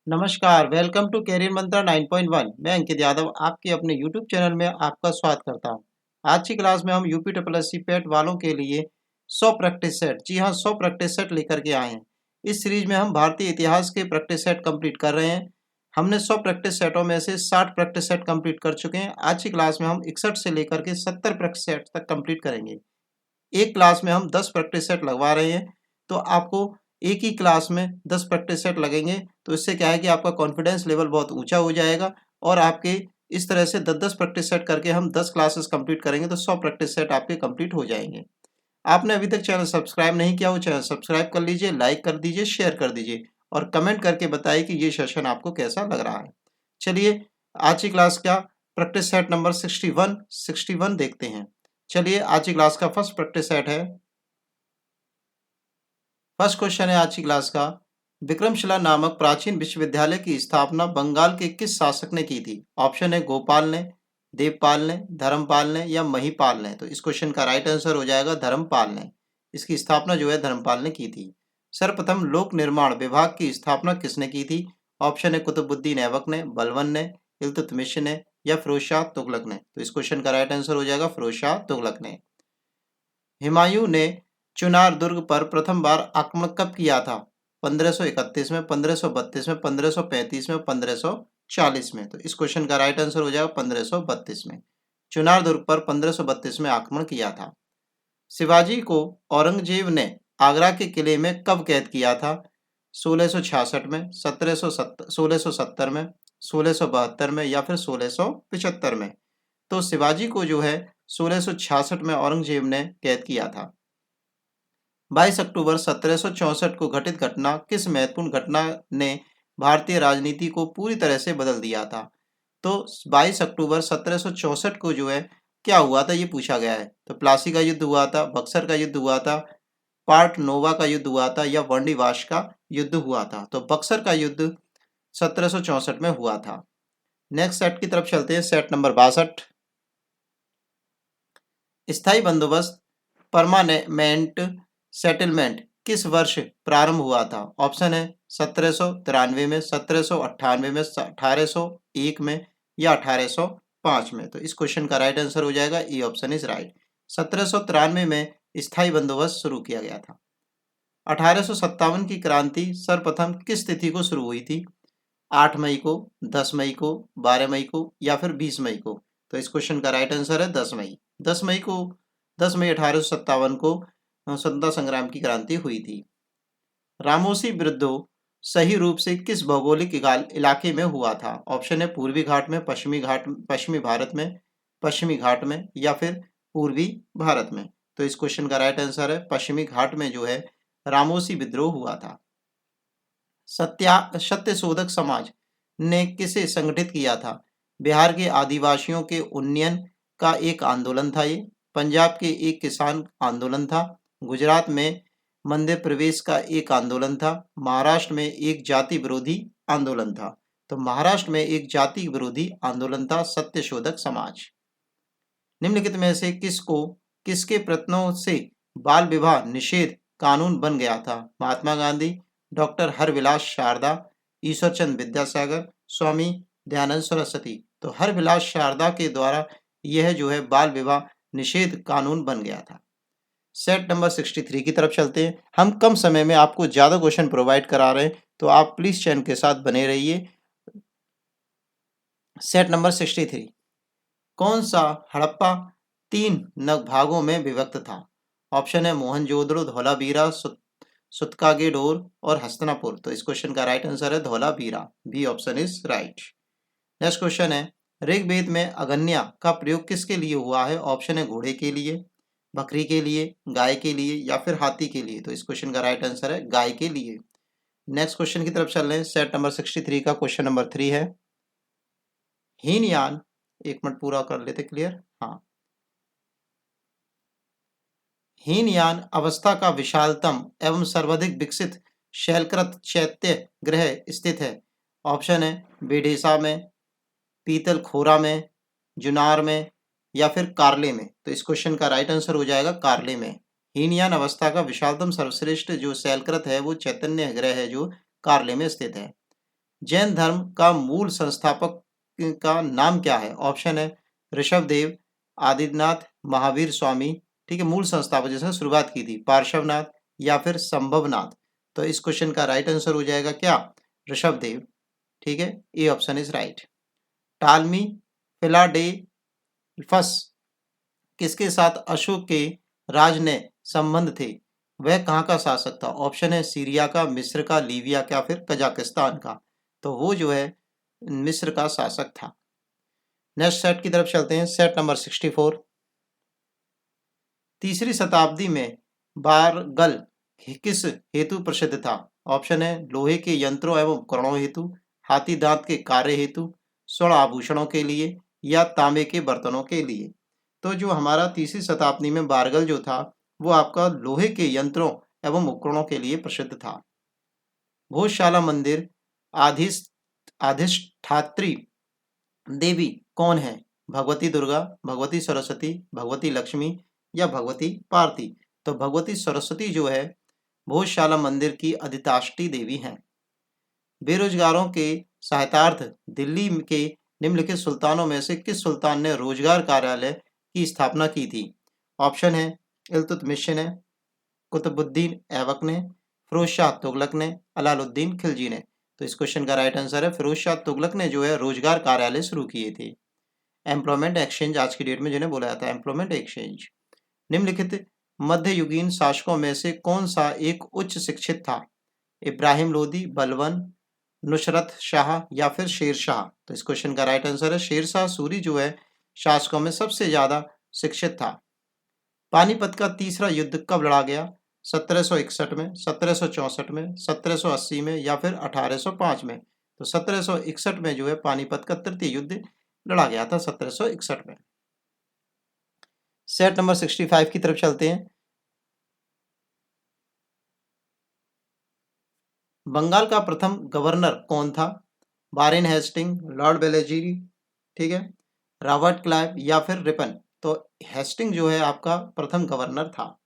नमस्कार, welcome to career मंत्रा 9.1। मैं अंकित यादव आपके अपने यूट्यूब चैनल में आपका स्वागत करता हूं। आज की क्लास में हम यूपी ट्रिपल एस सी पेट वालों के लिए 100 प्रैक्टिस सेट, जी हां 100 प्रैक्टिस सेट लेकर के आए हैं। इस सीरीज में हम भारतीय इतिहास के प्रैक्टिस सेट कंप्लीट कर रहे हैं। हमने 100 प्रैक्टिस सेटों में से 60 प्रैक्टिस सेट कंप्लीट कर चुके हैं। आज की क्लास में हम 61 से लेकर के 70 प्रैक्टिस सेट तक कंप्लीट करेंगे। एक क्लास में हम 10 प्रैक्टिस सेट लगवा रहे हैं, तो आपको एक ही क्लास में 10 प्रैक्टिस सेट लगेंगे। तो इससे क्या है कि आपका कॉन्फिडेंस लेवल बहुत ऊंचा हो जाएगा और आपके इस तरह से 10-10 प्रैक्टिस सेट करके हम 10 क्लासेस कंप्लीट करेंगे तो 100 प्रैक्टिस सेट आपके कंप्लीट हो जाएंगे। आपने अभी तक चैनल सब्सक्राइब नहीं किया हो, चैनल सब्सक्राइब कर लीजिए, लाइक कर दीजिए, शेयर कर दीजिए और कमेंट करके बताइए कि ये सेशन आपको कैसा लग रहा है। चलिए आज की क्लास का प्रैक्टिस सेट नंबर 61 देखते हैं। चलिए आज की क्लास का फर्स्ट प्रैक्टिस सेट है। फर्स्ट क्वेश्चन है आज की क्लास का, विक्रमशिला नामक प्राचीन विश्वविद्यालय की स्थापना बंगाल के किस शासक ने की थी? ऑप्शन है गोपाल ने, देवपाल ने, धर्मपाल ने या महिपाल ने। तो इस क्वेश्चन का राइट आंसर हो जाएगा धर्मपाल ने। इसकी स्थापना जो है धर्मपाल ने की थी। सर्वप्रथम लोक निर्माण विभाग की स्थापना किसने की थी? ऑप्शन है कुतुबुद्दीन ऐबक ने, बलबन ने, इल्तुतमिश ने या फिरोज शाह तुगलक ने। तो इस क्वेश्चन का राइट आंसर हो जाएगा फिरोज शाह तुगलक ने। हुमायूं ने चुनार दुर्ग पर प्रथम बार आक्रमण कब किया था? 1531 में, 1532 में, 1535 में, 1540 में। तो इस क्वेश्चन का राइट आंसर हो जाएगा 1532 में। चुनार दुर्ग पर 1532 में आक्रमण किया था। शिवाजी को औरंगजेब ने आगरा के किले में कब कैद किया था? 1666 में, 1670 में, 1672 में या फिर 1675 में। तो शिवाजी को जो है 1666 में औरंगजेब ने कैद किया था। 22 अक्टूबर 1764 को घटित घटना किस महत्वपूर्ण घटना ने भारतीय राजनीति को पूरी तरह से बदल दिया था? तो 22 अक्टूबर 1764 को जो है क्या हुआ था ये पूछा गया है। तो प्लासी का युद्ध हुआ था, बक्सर का युद्ध हुआ था, पार्ट नोवा का युद्ध हुआ था या वांडीवाश का युद्ध हुआ था। तो बक्सर का युद्ध 1764 में हुआ था। नेक्स्ट सेट की तरफ चलते हैं, सेट नंबर 62। स्थायी बंदोबस्त परमानेंट सेटलमेंट किस वर्ष प्रारंभ हुआ था? ऑप्शन है 1793 में, 1798 में, 1801 में या 1805 में। तो इस क्वेश्चन का राइट आंसर हो जाएगा ई ऑप्शन इज राइट। 1793 में स्थायी बंदोबस्त शुरू किया गया था। 1857 की क्रांति सर्वप्रथम किस तिथि को शुरू हुई थी? 8 मई को, 10 मई को, 12 मई को या फिर 20 मई को। तो इस क्वेश्चन का राइट आंसर है 10 मई। 10 मई को, 10 मई 1857 को स्वतंत्रता संग्राम की क्रांति हुई थी। रामोसी विद्रोह सही रूप से किस भौगोलिक इलाके में हुआ था? ऑप्शन है पूर्वी घाट में, पश्चिमी भारत में, पश्चिमी घाट में या फिर पूर्वी भारत में। तो इस क्वेश्चन का राइट आंसर है पश्चिमी घाट में जो है रामोसी विद्रोह हुआ था। सत्यशोधक समाज ने किसे संगठित किया था? बिहार के आदिवासियों के उन्नयन का एक आंदोलन था ये, पंजाब के एक किसान आंदोलन था, गुजरात में मंदिर प्रवेश का एक आंदोलन था, महाराष्ट्र में एक जाति विरोधी आंदोलन था। तो महाराष्ट्र में एक जाति विरोधी आंदोलन था सत्यशोधक समाज। निम्नलिखित में से किसके प्रयत्नों से बाल विवाह निषेध कानून बन गया था? महात्मा गांधी, डॉक्टर हरविलास शारदा, ईश्वरचंद विद्यासागर, स्वामी दयानंद सरस्वती। तो हरविलास शारदा के द्वारा यह जो है बाल विवाह निषेध कानून बन गया था। सेट नंबर 63 की तरफ चलते हैं। हम कम समय में आपको ज्यादा क्वेश्चन प्रोवाइड करा रहे हैं, तो आप प्लीज चैनल के साथ बने रहिए। सेट नंबर 63, कौन सा हड़प्पा 3 भागों में विभक्त था? ऑप्शन है मोहनजोदड़ो, धौलावीरा, सुतकागेडोर और हस्तिनापुर। तो इस क्वेश्चन का राइट आंसर है Dholavira. B option is right. Next question है, ऋग्वेद में अगन्या का प्रयोग किसके लिए हुआ है? ऑप्शन है घोड़े के लिए, बकरी के लिए, गाय के लिए या फिर हाथी के लिए। तो इस क्वेश्चन का राइट आंसर है गाय के लिए। नेक्स्ट क्वेश्चन की तरफ चल रहे हैं। सेट नंबर 63 का क्वेश्चन नंबर 3 है, हीनयान, एक मिनट पूरा कर लेते क्लियर। हाँ, हीनयान अवस्था का विशालतम एवं सर्वाधिक विकसित शैलकृत चैत्य ग्रह स्थित है। ऑप्शन है बेढेसा में, पीतलखोरा में, जुनार में या फिर कार्ले में। तो इस क्वेश्चन का राइट आंसर हो जाएगा कार्ले में। हीनयान अवस्था का विशालतम सर्वश्रेष्ठ जो शैलकृत है वो चैतन्य ग्रह है जो कार्ले में स्थित है। जैन धर्म का मूल संस्थापक का नाम क्या है? ऑप्शन है ऋषभदेव, आदित्यनाथ, महावीर स्वामी। ठीक है, मूल संस्थापक जिसने शुरुआत की थी, पार्श्वनाथ या फिर संभवनाथ। तो इस क्वेश्चन का राइट आंसर हो जाएगा क्या? ऋषभदेव। ठीक है, A option is right. Ptolemy Philadelphus किसके साथ अशोक के राज ने संबंध थे? वह कहाँ का शासक था? ऑप्शन है सीरिया का, मिस्र का, लीबिया का, फिर कजाकिस्तान का। तो वो जो है मिस्र का शासक था। नेक्स्ट सेट की तरफ चलते हैं, सेट नंबर 64। तीसरी शताब्दी में बारगल किस हेतु प्रसिद्ध था? ऑप्शन है लोहे के यंत्रों एवं उपकरणों हेतु, हाथी दांत के कार्य हेतु, स्वर्ण आभूषणों के लिए, या तांबे के बर्तनों के लिए। तो जो हमारा तीसरी शताब्दी में बारगल जो था वो आपका लोहे के यंत्रों एवं उपकरणों के लिए प्रसिद्ध था। भोजशाला मंदिर अधिष्ठात्री देवी कौन है? भगवती दुर्गा, भगवती सरस्वती, भगवती लक्ष्मी या भगवती पार्वती। तो भगवती सरस्वती जो है भोजशाला मंदिर की अधिष्ठात्री देवी हैं। बेरोजगारों के सहायतार्थ दिल्ली के निम्नलिखित सुल्तानों में से किस सुल्तान ने रोजगार कार्यालय की स्थापना की थी? ऑप्शन है इल्तुतमिश ने, कुतुबुद्दीन ऐबक ने, फिरोज शाह तुगलक ने, अलाउद्दीन खिलजी ने। तो इस क्वेश्चन का राइट आंसर है फिरोज शाह तुगलक ने जो है रोजगार कार्यालय शुरू किए थे। एम्प्लॉयमेंट एक्सचेंज आज की डेट में जिन्हें बोला जाता है एम्प्लॉयमेंट एक्सचेंज। निम्नलिखित मध्ययुगीन शासकों में से कौन सा एक उच्च शिक्षित था? इब्राहिम लोदी, बलबन, नुसरत शाह या फिर शेर शाह। तो इस क्वेश्चन का राइट आंसर है शेर शाह सूरी जो है शासकों में सबसे ज्यादा शिक्षित था। पानीपत का तीसरा युद्ध कब लड़ा गया? 1761 में, 1764 में, 1780 में या फिर 1805 में। तो 1761 में जो है पानीपत का तृतीय युद्ध लड़ा गया था, 1761 में। सेट नंबर 65 की तरफ चलते हैं। बंगाल का प्रथम गवर्नर कौन था? वारेन हेस्टिंग, लॉर्ड बेलेजीरी, ठीक है, रॉबर्ट क्लाइव या फिर रिपन। तो हेस्टिंग जो है आपका प्रथम गवर्नर था।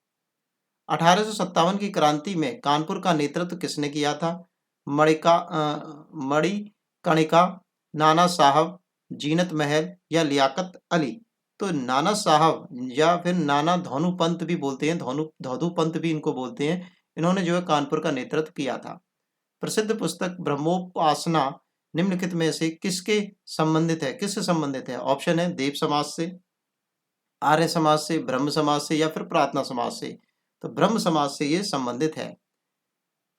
1857 की क्रांति में कानपुर का नेतृत्व किसने किया था? मणिकर्णिका, नाना साहब, जीनत महल या लियाकत अली। तो नाना साहब या फिर नाना धोनू पंत भी बोलते हैं, धोधू पंत भी इनको बोलते हैं। इन्होंने जो है कानपुर का नेतृत्व किया था। प्रसिद्ध पुस्तक ब्रह्मोपासना निम्नलिखित में से किसके संबंधित है, किससे संबंधित है? ऑप्शन है देव समाज से, आर्य समाज से, ब्रह्म समाज से या फिर प्रार्थना समाज से। तो ब्रह्म समाज से ये संबंधित है।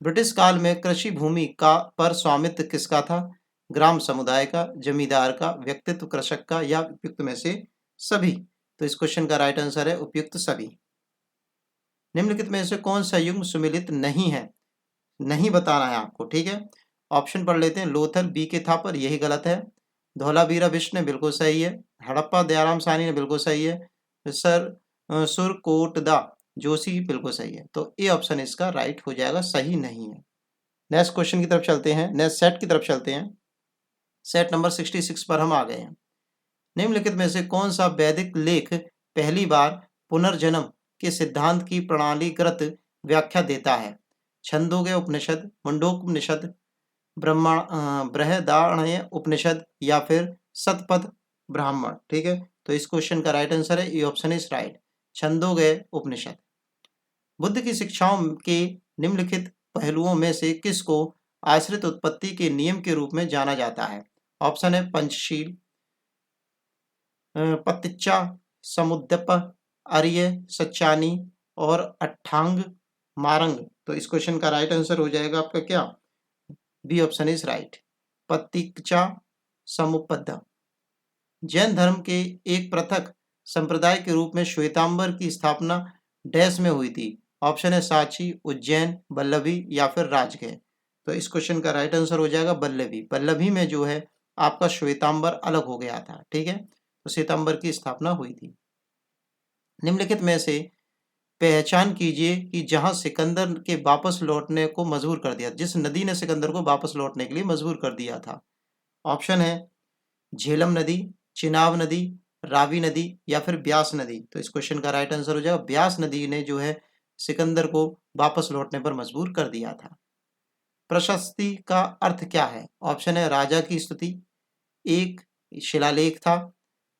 ब्रिटिश काल में कृषि भूमि का पर स्वामित्व किसका था? ग्राम समुदाय का, जमींदार का, व्यक्तित्व कृषक का या उपयुक्त में से सभी। तो इस क्वेश्चन का राइट आंसर है उपयुक्त सभी। निम्नलिखित में से कौन सा युग्म सुमेलित नहीं है? नहीं बताना है आपको, ठीक है। ऑप्शन पढ़ लेते हैं। लोथल बी के थापर, यही गलत है। धौलावीरा बिष्ट ने बिल्कुल सही है। हड़प्पा दयाराम साहनी ने बिल्कुल सही है। सुरकोटदा जोशी बिल्कुल सही है। तो ए ऑप्शन इसका राइट हो जाएगा, सही नहीं है। नेक्स्ट क्वेश्चन की तरफ चलते हैं, नेक्स्ट सेट की तरफ चलते हैं। सेट नंबर 66 पर हम आ गए हैं। निम्नलिखित में से कौन सा वैदिक लेख पहली बार पुनर्जन्म के सिद्धांत की प्रणालीगत व्याख्या देता है? छंदोग्य उपनिषद, मुंडोपनिषद, बृहदारण्य उपनिषद या फिर शतपथ ब्राह्मण। ठीक है, तो इस क्वेश्चन का राइट आंसर है A option is right, Chandogya Upanishad. Buddha की शिक्षाओं के निम्नलिखित पहलुओं में से किसको आश्रित उत्पत्ति के नियम के रूप में जाना जाता है? ऑप्शन है पंचशील, पतिच्चा समुद्दप, आर्य सच्चानी और अट्ठांग मारंग। तो इस क्वेश्चन का राइट आंसर हो जाएगा आपका क्या? B option is right, Paticca Samuppada. Jain धर्म के एक पृथक संप्रदाय के रूप में श्वेतांबर की स्थापना डैश में हुई थी? ऑप्शन है साची, उज्जैन, बल्लभी या फिर राजगृह। तो इस क्वेश्चन का राइट आंसर हो जाएगा बल्लभी। बल्लभी में जो है आपका श्वेतांबर अलग हो गया था। ठीक है, तो श्वेतांबर की स्थापना हुई थी। निम्नलिखित में से पहचान कीजिए कि जहां सिकंदर के वापस लौटने को मजबूर कर दिया, जिस नदी ने सिकंदर को वापस लौटने के लिए मजबूर कर दिया था। ऑप्शन है झेलम नदी, चिनाब नदी, रावी नदी या फिर ब्यास नदी। तो इस क्वेश्चन का राइट आंसर हो जाएगा ब्यास नदी ने जो है सिकंदर को वापस लौटने पर मजबूर कर दिया था। प्रशस्ति का अर्थ क्या है? ऑप्शन है राजा की स्तुति, एक शिलालेख था,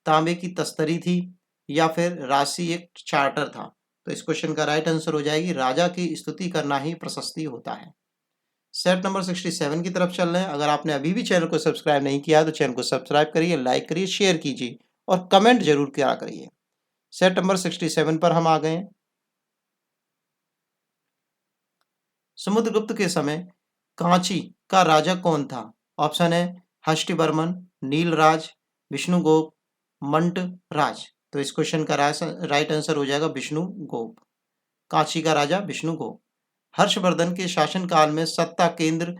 तांबे की तस्तरी थी, या फिर राशि एक चार्टर था। तो इस क्वेश्चन का राइट आंसर हो जाएगी राजा की स्तुति करना ही प्रशस्ति होता है। सेट नंबर 67 की तरफ चल रहे हैं। अगर आपने अभी भी चैनल को सब्सक्राइब नहीं किया तो चैनल को सब्सक्राइब करिए, लाइक करिए, शेयर कीजिए और कमेंट जरूर किया करिए। सेट नंबर 67 पर हम आ गए हैं। समुद्रगुप्त के समय कांची का राजा कौन था? ऑप्शन है हष्टिवर्मन, नीलराज, विष्णुगोप, मंटराज। तो इस क्वेश्चन का राइट आंसर हो जाएगा विष्णुगोप। कांची का राजा विष्णुगोप। हर्षवर्धन के शासनकाल में सत्ता केंद्र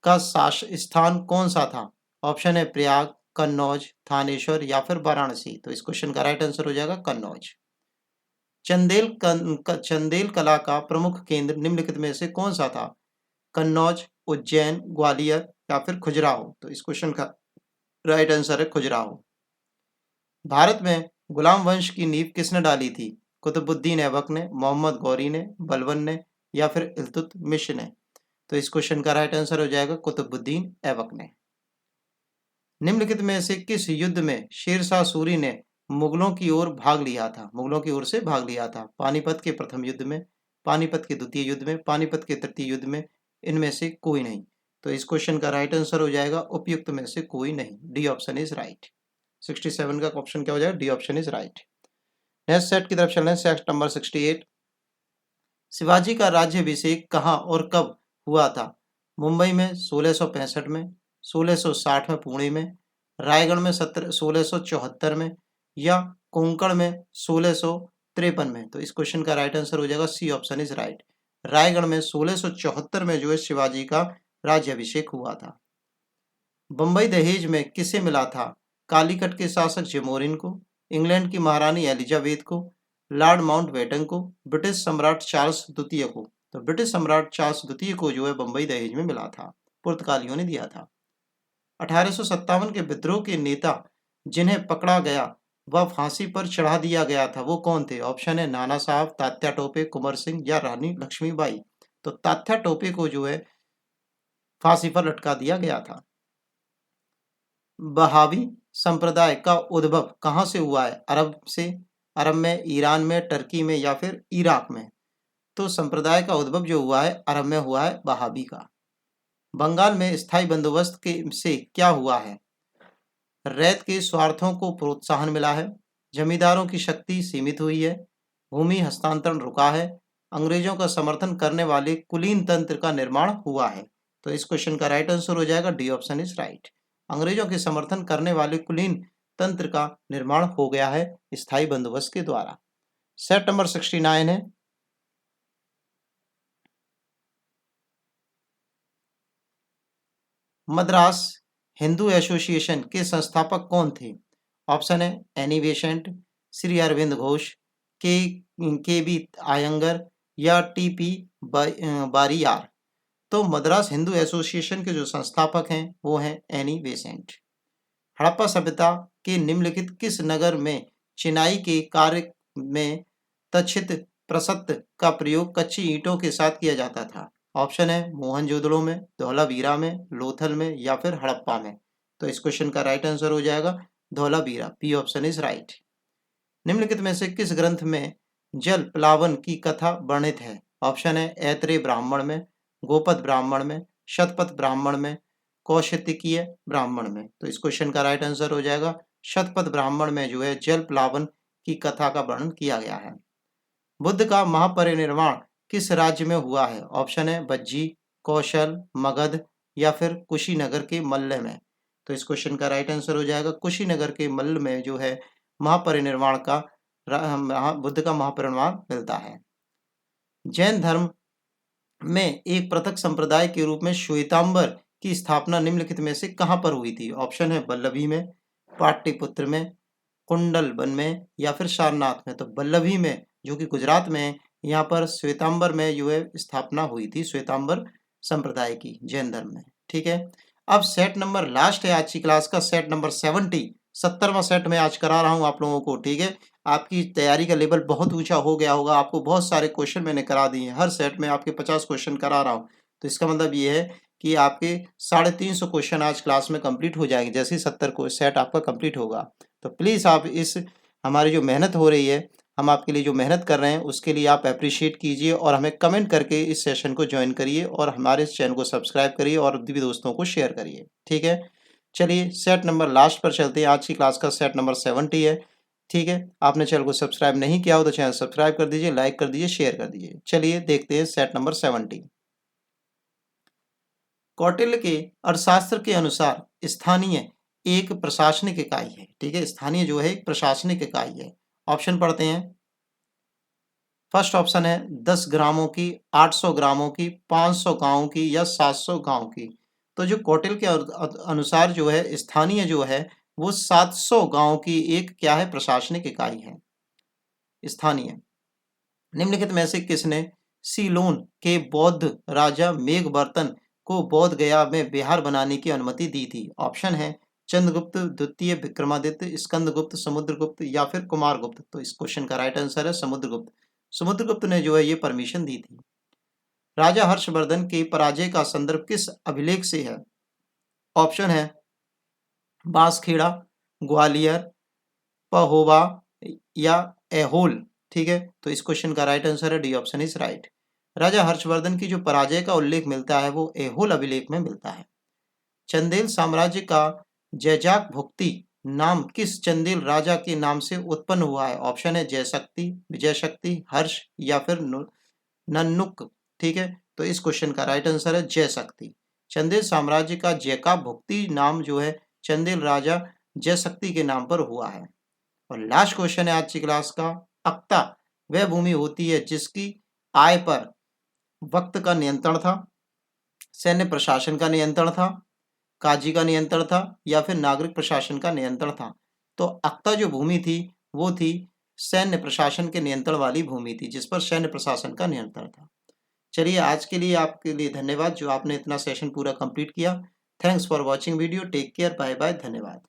का स्थान कौन सा था? ऑप्शन है प्रयाग, कन्नौज, थानेश्वर या फिर वाराणसी। तो इस क्वेश्चन का राइट आंसर हो जाएगा कन्नौज। चंदेल कला का प्रमुख केंद्र निम्नलिखित में से कौन सा था? कन्नौज, उज्जैन, ग्वालियर या फिर खजुराहो। तो इस क्वेश्चन का राइट आंसर है खजुराहो। भारत में गुलाम वंश की नींव किसने डाली थी? कुतुबुद्दीन ऐबक ने, मोहम्मद गौरी ने, बलबन ने या फिर इल्तुतमिश ने। तो इस क्वेश्चन का राइट आंसर हो जाएगा कुतुबुद्दीन ऐबक ने। निम्नलिखित में से किस युद्ध में शेरशाह सूरी ने मुगलों की ओर भाग लिया था? मुगलों की ओर से भाग लिया था। पानीपत के प्रथम युद्ध में, पानीपत के द्वितीय युद्ध में, पानीपत के तृतीय युद्ध में, इनमें से कोई नहीं। तो इस क्वेश्चन का राइट आंसर हो जाएगा उपयुक्त में से कोई नहीं। D option is right. 67 का ऑप्शन क्या हो जाएगा? D option is right. Next set की तरफ चल रहे हैं। Set number 68। शिवाजी का राज्याभिषेक कहाँ और कब हुआ था? मुंबई में 1665 में, 1660 में पुणे में, रायगढ़ में 1674 में या कोंकण में 1653 में। तो इस क्वेश्चन का राइट आंसर हो जाएगा C option is right. Raigad में 1674 में जो है शिवाजी का राज्याभिषेक हुआ था। बंबई दहेज में किसे मिला था? कालीकट के शासक जमोरिन को, इंग्लैंड की महारानी एलिजाबेथ को, लॉर्ड माउंटबेटन को, ब्रिटिश सम्राट चार्ल्स द्वितीय को। तो ब्रिटिश सम्राट चार्ल्स द्वितीय को जो है बंबई दहेज में मिला था, पुर्तगालियों ने दिया था। 1857 के विद्रोह के नेता जिन्हें पकड़ा गया वह फांसी पर चढ़ा दिया गया था, वो कौन थे? ऑप्शन है नाना साहब, तात्या टोपे, कुंवर सिंह या रानी लक्ष्मीबाई। तो तात्या टोपे को जो है फांसी पर लटका दिया गया था। बहावी संप्रदाय का उद्भव कहाँ से हुआ है? अरब से, अरब में, ईरान में, टर्की में या फिर इराक में। तो संप्रदाय का उद्भव जो हुआ है अरब में हुआ है बहावी का। बंगाल में स्थायी बंदोबस्त के से क्या हुआ है? रैत के स्वार्थों को प्रोत्साहन मिला है, जमींदारों की शक्ति सीमित हुई है, भूमि हस्तांतरण रुका है, अंग्रेजों का समर्थन करने वाले कुलीन तंत्र का निर्माण हुआ है। तो इस क्वेश्चन का राइट आंसर हो जाएगा डी ऑप्शन इज राइट। अंग्रेजों के समर्थन करने वाले कुलीन तंत्र का निर्माण हो गया है स्थायी बंदोबस्त के द्वारा। सेट नंबर 69 है। मद्रास हिंदू एसोसिएशन के संस्थापक कौन थे? ऑप्शन है एनी बेसेंट, श्री अरविंद घोष, के बी आयंगर या टी.पी. बारियार। तो मद्रास हिंदू एसोसिएशन के जो संस्थापक हैं वो हैं एनी बेसेंट। हड़प्पा सभ्यता के निम्नलिखित किस नगर में चिनाई के कार्य में तक्षित प्रसत्त का प्रयोग कच्ची ईंटों के साथ किया जाता था? ऑप्शन है मोहनजोदड़ो में, धौलावीरा में, लोथल में या फिर हड़प्पा में। तो इस क्वेश्चन का राइट आंसर हो जाएगा Dholavira. B option is right. निम्नलिखित में से किस ग्रंथ में जल प्लावन की कथा वर्णित है? ऑप्शन है ऐत्रेय ब्राह्मण में, गोपद ब्राह्मण में, शतपथ ब्राह्मण में, कौशिकीय ब्राह्मण में। तो इस क्वेश्चन का राइट आंसर हो जाएगा शतपथ ब्राह्मण में जो है जल प्लावन की कथा का वर्णन किया गया है। बुद्ध का महापरिनिर्वाण किस राज्य में हुआ है? ऑप्शन है बज्जी, कौशल, मगध या फिर कुशीनगर के मल्ल में। तो इस क्वेश्चन का राइट आंसर हो जाएगा कुशीनगर के मल्ल में जो है महापरिनिर्वाण का बुद्ध का महापरिनिर्वाण मिलता है। जैन धर्म में एक पृथक संप्रदाय के रूप में श्वेतांबर की स्थापना निम्नलिखित में से कहां पर हुई थी? ऑप्शन है वल्लभी में, पाटलिपुत्र में, कुंडलवन में या फिर सारनाथ में। तो वल्लभी में जो कि गुजरात में है, यहाँ पर श्वेतांबर में जो है स्थापना हुई थी श्वेतांबर संप्रदाय की जैन धर्म में। ठीक है, अब सेट नंबर लास्ट है आज की क्लास का, सेट नंबर 70वां सेट में आज करा रहा हूँ आप लोगों को। ठीक है, आपकी तैयारी का लेवल बहुत ऊंचा हो गया होगा, आपको बहुत सारे क्वेश्चन मैंने करा दिए हैं, हर सेट में आपके 50 क्वेश्चन करा रहा हूँ। तो इसका मतलब ये है कि आपके 350 क्वेश्चन आज क्लास में कंप्लीट हो जाएंगे जैसे ही 70 को सेट आपका कंप्लीट होगा। तो प्लीज़ आप इस हमारी जो मेहनत हो रही है, हम आपके लिए जो मेहनत कर रहे हैं उसके लिए आप अप्रिशिएट कीजिए और हमें कमेंट करके इस सेशन को ज्वाइन करिए और हमारे इस चैनल को सब्सक्राइब करिए और भी दोस्तों को शेयर करिए। ठीक है, चलिए सेट नंबर लास्ट पर चलते हैं। आज की क्लास का सेट नंबर 70 है। ठीक है, आपने चैनल को सब्सक्राइब नहीं किया हो तो चैनल सब्सक्राइब कर दीजिए, लाइक कर दीजिए, शेयर कर दीजिए। चलिए देखते हैं सेट नंबर 70। कौटिल्य के अर्थशास्त्र के अनुसार स्थानीय एक प्रशासनिक इकाई है। ठीक है, स्थानीय जो है एक प्रशासनिक इकाई है। ऑप्शन पढ़ते हैं। फर्स्ट ऑप्शन है 10 ग्रामों की, 800 ग्रामों की, 500 गांवों की या 700 गांव की। तो जो कौटिल्य के अनुसार जो है स्थानीय जो है वो 700 गांव की एक क्या है, प्रशासनिक इकाई है स्थानीय। निम्नलिखित में से किसने सीलोन के बौद्ध राजा मेघवर्तन को बोध गया में बिहार बनाने की अनुमति दी थी? ऑप्शन है चंद्रगुप्त द्वितीय, विक्रमादित्य, स्कंदगुप्त, समुद्रगुप्त या फिर कुमारगुप्त। तो इस क्वेश्चन का राइट आंसर है समुद्रगुप्त। समुद्रगुप्त ने जो है ये परमिशन दी थी। राजा हर्षवर्धन के पराजय का संदर्भ किस अभिलेख से है? ऑप्शन है बांसखेड़ा, ग्वालियर, पहोबा या ऐहोल। ठीक है, तो इस क्वेश्चन का राइट आंसर है डी ऑप्शन इज राइट। राजा हर्षवर्धन की जो पराजय का उल्लेख मिलता है वो ऐहोल अभिलेख में मिलता है। चंदेल साम्राज्य का जैजाक भुक्ति नाम किस चंदेल राजा के नाम से उत्पन्न हुआ है? ऑप्शन है जयशक्ति, विजय शक्ति, हर्ष या फिर नन्नुक। ठीक है, तो इस क्वेश्चन का राइट आंसर है जयशक्ति। चंदेल साम्राज्य का जैकाब भुक्ति नाम जो है चंदेल राजा जयशक्ति के नाम पर हुआ है। और लास्ट क्वेश्चन है आज की क्लास का। अक्ता वह भूमि होती है जिसकी आय पर वक्त का नियंत्रण था, सैन्य प्रशासन का नियंत्रण था, काजी का नियंत्रण था या फिर नागरिक प्रशासन का नियंत्रण था? तो अक्ता जो भूमि थी वो थी सैन्य प्रशासन के नियंत्रण वाली भूमि थी, जिस पर सैन्य प्रशासन का नियंत्रण था। चलिए आज के लिए आपके लिए धन्यवाद जो आपने इतना सेशन पूरा कंप्लीट किया। Thanks for watching video. Take care, bye bye, धन्यवाद।